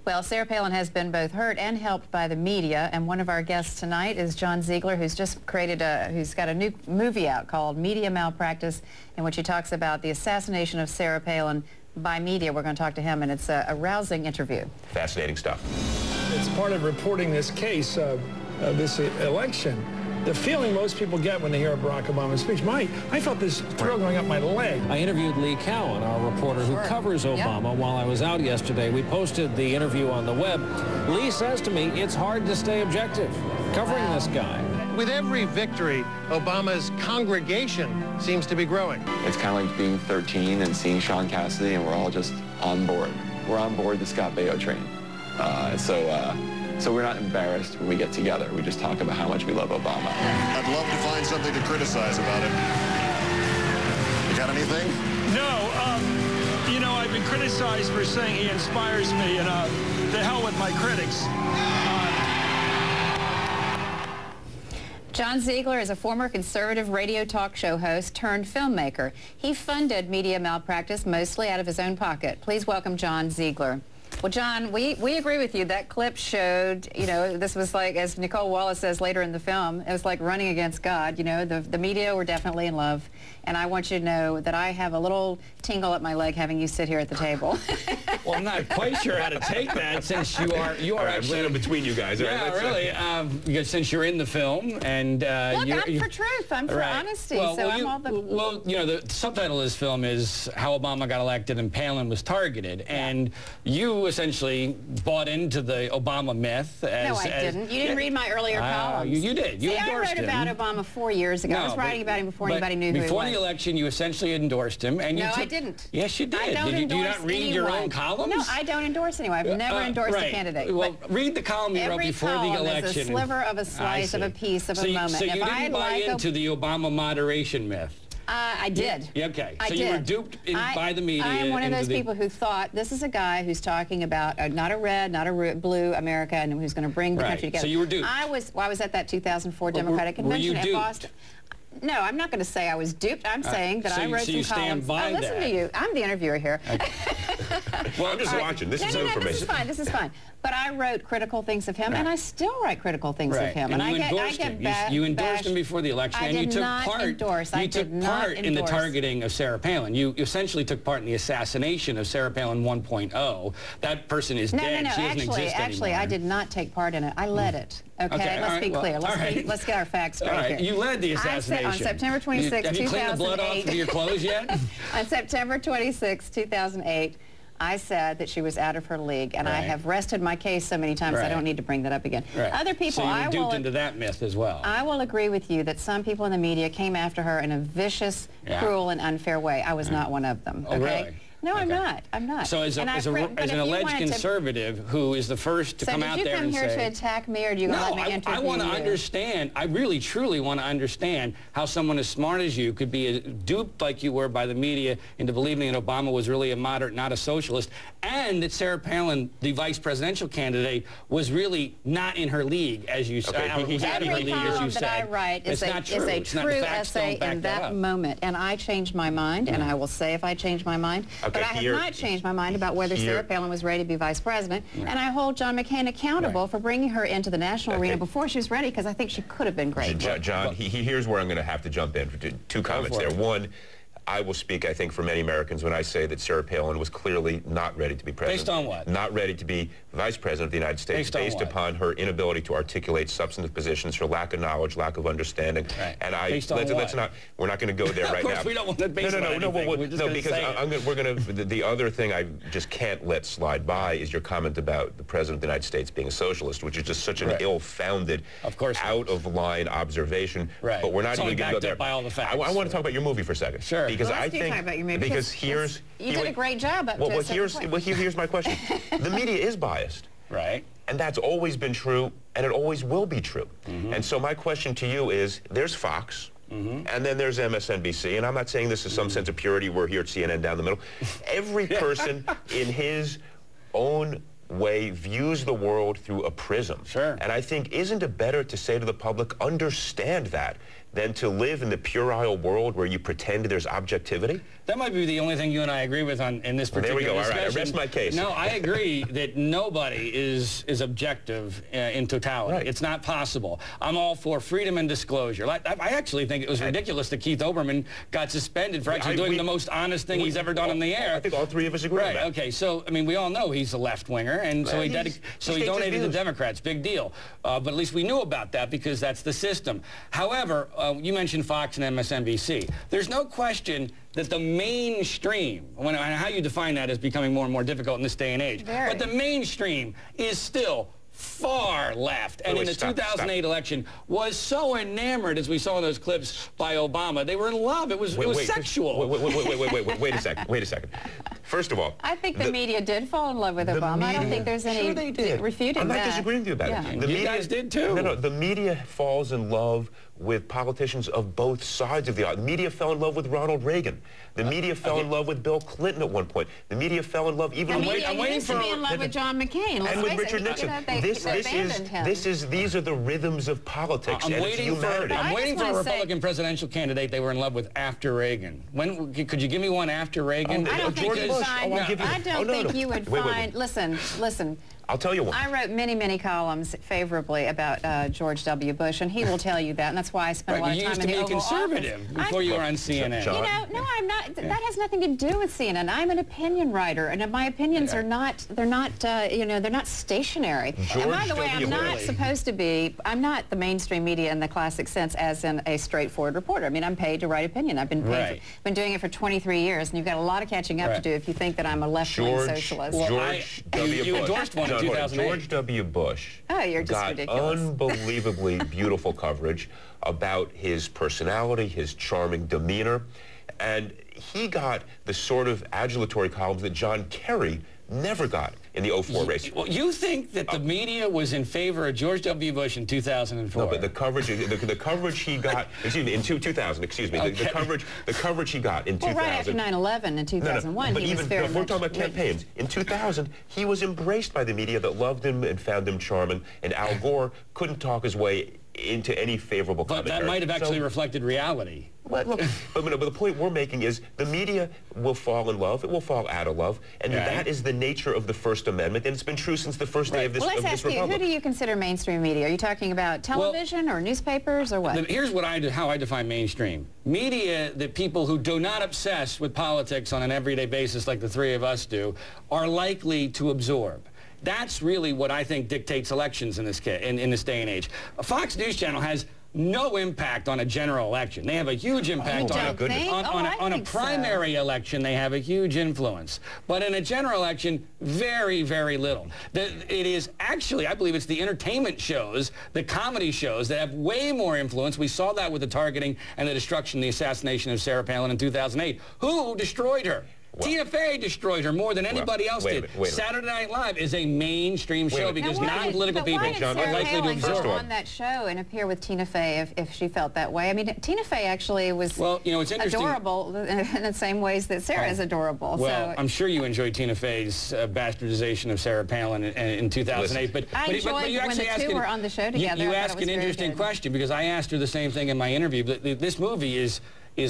Well, Sarah Palin has been both hurt and helped by the media, and one of our guests tonight is John Ziegler, who's just who's got a new movie out called Media Malpractice, in which he talks about the assassination of Sarah Palin by media. We're going to talk to him, and it's a rousing interview. Fascinating stuff. It's part of reporting this case, this election. The feeling most people get when they hear a Barack Obama speech, I felt this thrill going up my leg. I interviewed Lee Cowan, our reporter who covers Obama, while I was out yesterday. We posted the interview on the web. Lee says to me, it's hard to stay objective covering this guy. With every victory, Obama's congregation seems to be growing. It's kind of like being 13 and seeing Sean Cassidy, and we're all just on board. We're on board the Scott Baio train. So we're not embarrassed when we get together. We just talk about how much we love Obama. I'd love to find something to criticize about him. You got anything? No, you know, I've been criticized for saying he inspires me, and the hell with my critics. John Ziegler is a former conservative radio talk show host turned filmmaker. He funded Media Malpractice mostly out of his own pocket. Please welcome John Ziegler. Well, John, we agree with you. That clip showed, you know, this was like, as Nicole Wallace says later in the film, it was like running against God. You know, the media were definitely in love. And I want you to know that I have a little tingle at my leg having you sit here at the table. Well, I'm not quite sure how to take that since you are actually in between you guys. Yeah, really. Because since you're in the film and look, I'm for truth. I'm for honesty. Well, so well, you know, the subtitle of this film is How Obama Got Elected and Palin Was Targeted, and you essentially bought into the Obama myth. No, I didn't. You didn't read my earlier columns. You did. You endorsed him. I wrote about Obama 4 years ago. I was writing about him before anybody knew who he was. Before the election, you essentially endorsed him, and I didn't. Yes, you did. Do you not read your own columns? No, I don't endorse anyone. I've never endorsed a candidate. Well, read the column you wrote before the election. Every column is a sliver of a slice of a piece of a moment. So you didn't buy into the Obama moderation myth? I did. Okay. So you were duped by the media. I am one of those people who thought this is a guy who's talking about not a red, not a blue America, and who's going to bring the country together. So you were duped. I was at that 2004 Democratic Convention in Boston. No, I'm not going to say I was duped. I'm saying that I wrote some columns. Listen to you. I'm the interviewer here. Okay. Well, I'm just watching. This is information. This is fine. This is fine. But I wrote critical things of him, and I still write critical things of him. And you endorsed him. You endorsed him before the election, and you took part. You took part in the targeting of Sarah Palin. You essentially took part in the assassination of Sarah Palin 1.0. That person is dead. No, she doesn't exist anymore. Actually, I did not take part in it. I led it. Okay, let's be clear. Let's get our facts straight here. You led the assassination. On September 26, 2008. Have you cleaned the blood off of your clothes yet? On September 26, 2008, I said that she was out of her league, and I have rested my case so many times I don't need to bring that up again. Other people, so you were duped into that myth as well. I will agree with you that some people in the media came after her in a vicious, cruel, and unfair way. I was not one of them. Oh, really? No, I'm not. I'm not. So as an alleged conservative who is the first to come out there and say... So did you come here to attack me, or do you let me interview you? I want to understand. I really, truly want to understand how someone as smart as you could be duped like you were by the media into believing that Obama was really a moderate, not a socialist, and that Sarah Palin, the vice presidential candidate, was really not in her league, as you said. Every column that I write is a true essay in that moment, and I changed my mind, and I will say if I change my mind. But I have not changed my mind about whether Sarah Palin was ready to be vice president, and I hold John McCain accountable for bringing her into the national arena before she was ready, because I think she could have been great. John, here's where I'm going to have to jump in for two comments there. One, I will speak, I think, for many Americans when I say that Sarah Palin was clearly not ready to be president. Based on what? Not ready to be vice president of the United States, based upon her inability to articulate substantive positions, her lack of knowledge, lack of understanding. And we're not going to go there right now. Of course, we don't want to base because the other thing I just can't let slide by is your comment about the president of the United States being a socialist, which is just such an ill-founded, out-of-line observation. But we're not even going to go there. By all the facts. I want to talk about your movie for a second. Sure. Because I think, you did a great job up to a certain point. Here's my question. The media is biased. Right. And that's always been true, and it always will be true. And so my question to you is, there's Fox, and then there's MSNBC, and I'm not saying this is some sense of purity, we're here at CNN down the middle. Every person in his own way views the world through a prism. Sure. And I think, isn't it better to say to the public, understand that than to live in the puerile world where you pretend there's objectivity? That might be the only thing you and I agree with in this particular discussion. There we go. discussion. All right, I rest my case. No, I agree that nobody is objective in totality. Right. It's not possible. I'm all for freedom and disclosure. I actually think it was ridiculous that Keith Olbermann got suspended for actually doing the most honest thing he's ever done on the air. I think all three of us agree on that. Okay, so, I mean, we all know he's a left-winger, and so he donated to the Democrats. Big deal. But at least we knew about that because that's the system. However, you mentioned Fox and MSNBC. There's no question that the mainstream, how you define that is becoming more and more difficult in this day and age, but the mainstream is still far left, and in the 2008 election was so enamored, as we saw in those clips, by Obama. They were in love. It was sexual. Wait a second. First of all, I think the media did fall in love with Obama. I don't think there's any refuting that. I'm not disagreeing with you about it. You guys did too. No, the media falls in love with politicians of both sides of the aisle. The media fell in love with Ronald Reagan. The media fell in love with Bill Clinton at one point. The media fell in love even. I'm waiting for be in love with John McCain. And with Richard Nixon. These are the rhythms of politics. I'm waiting for a Republican presidential candidate they were in love with after Reagan. When could you give me one after Reagan? I don't think you would find. Listen. I'll tell you what. I wrote many columns favorably about George W. Bush, and he will tell you that, and that's why I spent a lot of time in the Oval Office. You used to be conservative before you were on CNN. You know, no, I'm not. That has nothing to do with CNN. I'm an opinion writer, and my opinions are not. They're not. They're not stationary. And by the way, I'm not supposed to be. I'm not the mainstream media in the classic sense, as in a straightforward reporter. I mean, I'm paid to write opinion. I've been paid. Been doing it for 23 years, and you've got a lot of catching up to do if you think that I'm a left-wing socialist. George W. Bush. You endorsed one. George W. Bush got unbelievably beautiful coverage about his personality, his charming demeanor, and he got the sort of adulatory columns that John Kerry never got in the 04 race. Well, you think that the media was in favor of George W. Bush in 2004? No, but the coverage he got, excuse me, in 2000, excuse me, the coverage he got in 2000. Well, right after 9/11 in 2001, but he was very we're talking about campaigns. In 2000, he was embraced by the media that loved him and found him charming, and Al Gore couldn't talk his way into any favorable commentary. But that might have actually reflected reality. Well, look, but the point we're making is the media will fall in love. It will fall out of love. And that is the nature of the First Amendment. And it's been true since the first day of this republic. Well, let's ask you, who do you consider mainstream media? Are you talking about television or newspapers or what? Here's how I define mainstream. Media that people who do not obsess with politics on an everyday basis like the three of us do are likely to absorb. That's really what I think dictates elections in this day and age. A Fox News Channel has no impact on a general election. They have a huge impact on a primary election. They have a huge influence. But in a general election, very, very little. It is actually, I believe it's the entertainment shows, the comedy shows that have way more influence. We saw that with the targeting and the destruction, the assassination of Sarah Palin in 2008. Who destroyed her? Tina Fey destroyed her more than anybody else did. Saturday Night Live is a mainstream show because non-political people are likely to absorb it. On that show and appear with Tina Fey if she felt that way. I mean, Tina Fey actually was it's adorable in the same ways that Sarah is adorable. Well, I'm sure you enjoyed Tina Fey's bastardization of Sarah Palin in 2008. But you actually when the two were on the show together. You asked an interesting question because I asked her the same thing in my interview. This movie is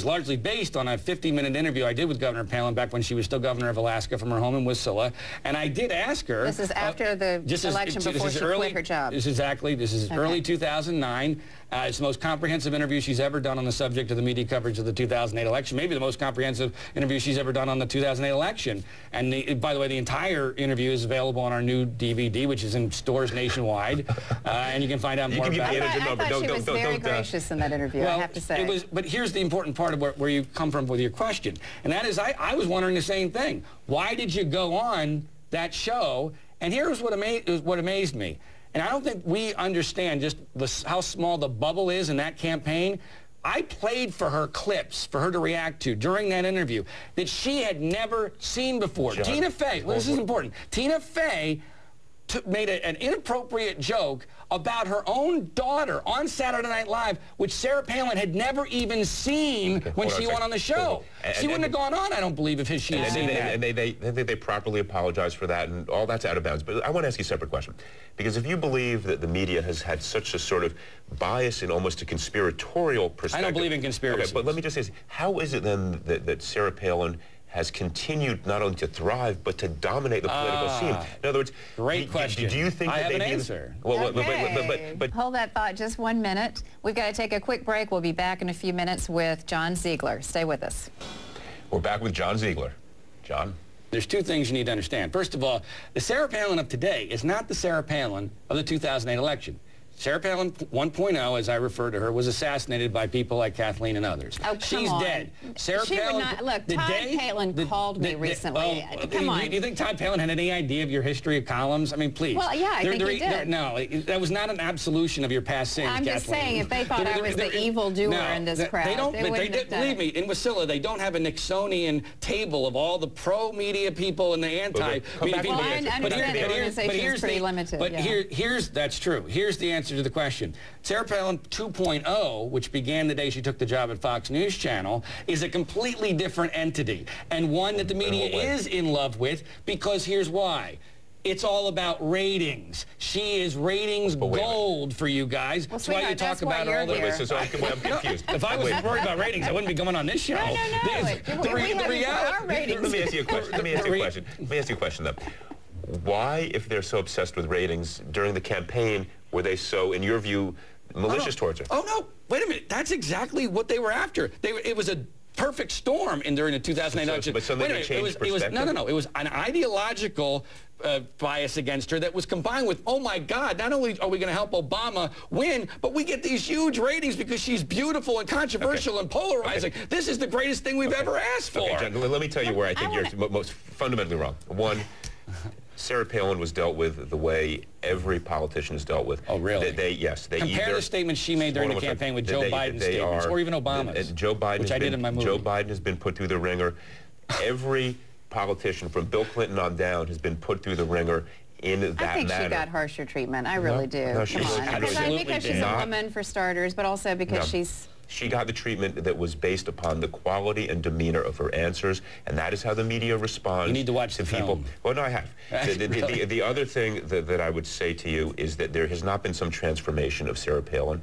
largely based on a 50-minute interview I did with Governor Palin back when she was still governor of Alaska from her home in Wasilla. And I did ask her... This is after the election before she quit her job. This is early 2009. It's the most comprehensive interview she's ever done on the subject of the media coverage of the 2008 election, maybe the most comprehensive interview she's ever done on the 2008 election. And by the way, the entire interview is available on our new DVD, which is in stores nationwide. And you can find out more about it. I thought she was very gracious in that interview, I have to say. But here's the important part of where you come from with your question. And that is, I was wondering the same thing. Why did you go on that show? And here's what amazed me. And I don't think we understand just how small the bubble is in that campaign. I played for her clips for her to react to during that interview that she had never seen before. Tina Fey, this is important. Tina Fey made an inappropriate joke about her own daughter on Saturday Night Live, which Sarah Palin had never even seen when she went on the show. She wouldn't have gone on, I don't believe, if she had seen that. And they properly apologized for that, and all that's out of bounds. But I want to ask you a separate question. Because if you believe that the media has had such a sort of bias and almost a conspiratorial perspective... I don't believe in conspiracies. Okay, but let me just say this. How is it then that Sarah Palin has continued not only to thrive, but to dominate the political scene? In other words, great question. Do you think I that have an answer. Well, okay. but hold that thought just 1 minute. We've got to take a quick break. We'll be back in a few minutes with John Ziegler. Stay with us. We're back with John Ziegler. John? There's two things you need to understand. First of all, the Sarah Palin of today is not the Sarah Palin of the 2008 election. Sarah Palin 1.0, as I refer to her, was assassinated by people like Kathleen and others. Oh, come She's on. dead. Sarah she Palin, would not. Look, Todd Palin called me recently. Come on. Do you think Todd Palin had any idea of your history of columns? I mean, please. Well, yeah, I think he did. No, that was not an absolution of your past sins, I'm just saying, if they thought I was the evildoer in this crowd, they wouldn't have done believe me, in Wasilla, they don't have a Nixonian table of all the pro-media people and the anti-media people. Well, I understand the organization is pretty limited. But that's true. Here's the answer to the question. Sarah Palin 2.0, which began the day she took the job at Fox News Channel, is a completely different entity, and one that the media is in love with, because here's why. It's all about ratings. She is ratings gold for you guys. Well, that's why you talk about her all the time. So I'm confused. If I was worried about ratings, I wouldn't be coming on this show. No. We have our ratings. Let me ask you a question. Let me ask you a question, though. Why, if they're so obsessed with ratings, during the campaign, were they so, in your view, malicious towards her? Oh, no. Wait a minute. That's exactly what they were after. It was a perfect storm during the 2008 election. But something changed perspective? No. It was an ideological bias against her that was combined with, oh, my God, not only are we going to help Obama win, but we get these huge ratings because she's beautiful and controversial and polarizing. This is the greatest thing we've ever asked for. Okay, John, let me tell you where I think you're most fundamentally wrong. One, Sarah Palin was dealt with the way every politician is dealt with. Oh, really? Compare the statements she made during the campaign with Joe Biden's statements, or even Obama's, which I did in my movie. Joe Biden has been put through the ringer. Every politician from Bill Clinton on down has been put through the ringer in that matter. I think she got harsher treatment. I really do. No, Come on. Because she's a woman, for starters, but also because she's... She got the treatment that was based upon the quality and demeanor of her answers, and that is how the media responds. You need to watch the people. Film. Well, no, I have. The other thing that I would say to you is that there has not been some transformation of Sarah Palin.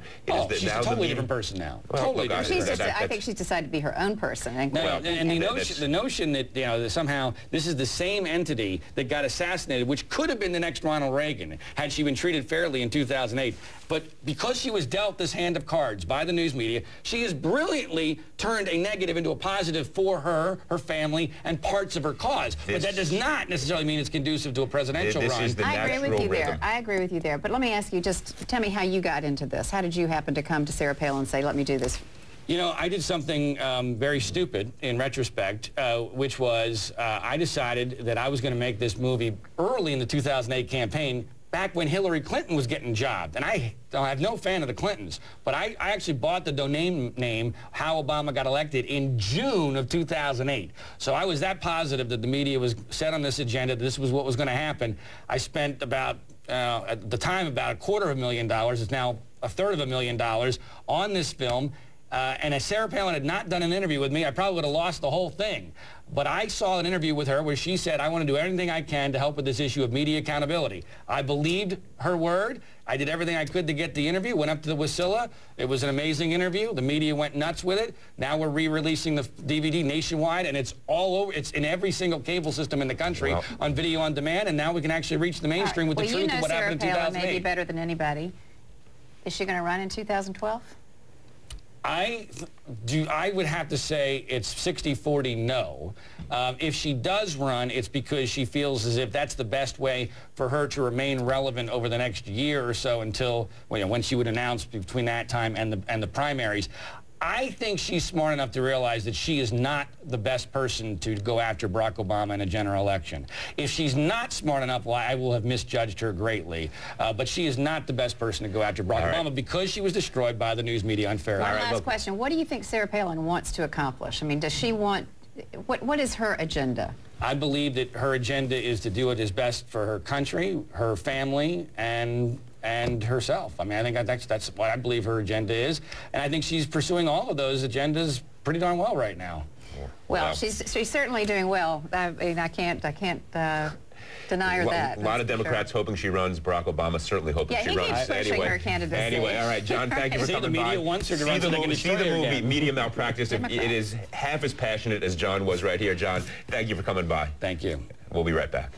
She's a totally different person now. Well, totally different. I think she's decided to be her own person. And the notion that somehow this is the same entity that got assassinated, which could have been the next Ronald Reagan had she been treated fairly in 2008. But because she was dealt this hand of cards by the news media, she has brilliantly turned a negative into a positive for her, her family, and parts of her cause. But that does not necessarily mean it's conducive to a presidential run. I agree with you there. I agree with you there. But let me ask you, just tell me how you got into this. How did you happen to come to Sarah Palin and say, let me do this? You know, I did something very stupid in retrospect, which was I decided that I was going to make this movie early in the 2008 campaign, back when Hillary Clinton was getting jobbed. And I have no fan of the Clintons, but I actually bought the domain name How Obama Got Elected in June of 2008. So I was that positive that the media was set on this agenda, that this was what was going to happen. I spent about, at the time, about $250,000. It's now $350,000 on this film. And if Sarah Palin had not done an interview with me, I probably would have lost the whole thing. But I saw an interview with her where she said, I want to do everything I can to help with this issue of media accountability. I believed her word. I did everything I could to get the interview. Went up to the Wasilla. It was an amazing interview. The media went nuts with it. Now we're re-releasing the DVD nationwide, and it's all over. It's in every single cable system in the country on video on demand, and now we can actually reach the mainstream with the truth of what happened in 2008. Sarah Palin may be better than anybody. Is she going to run in 2012? I would have to say it's 60-40 no. If she does run, it's because she feels as if that's the best way for her to remain relevant over the next year or so until when she would announce between that time and the primaries. I think she's smart enough to realize that she is not the best person to go after Barack Obama in a general election. If she's not smart enough, well, I will have misjudged her greatly. But she is not the best person to go after Barack Obama because she was destroyed by the news media unfairly. One last question. What do you think Sarah Palin wants to accomplish? I mean, does she want What is her agenda? I believe that her agenda is to do what is best for her country, her family, and herself. I mean, I think that's what I believe her agenda is, and I think she's pursuing all of those agendas pretty darn well right now. Well, she's certainly doing well. I mean, I can't deny her that. A lot of Democrats hoping she runs. Barack Obama certainly hoping she runs. Yeah, he keeps pushing her candidacy. Anyway, all right, John, thank you for coming by. See the media wants her to run, so they're going to see the movie again. Media Malpractice. It is half as passionate as John was right here. John, thank you for coming by. Thank you. We'll be right back.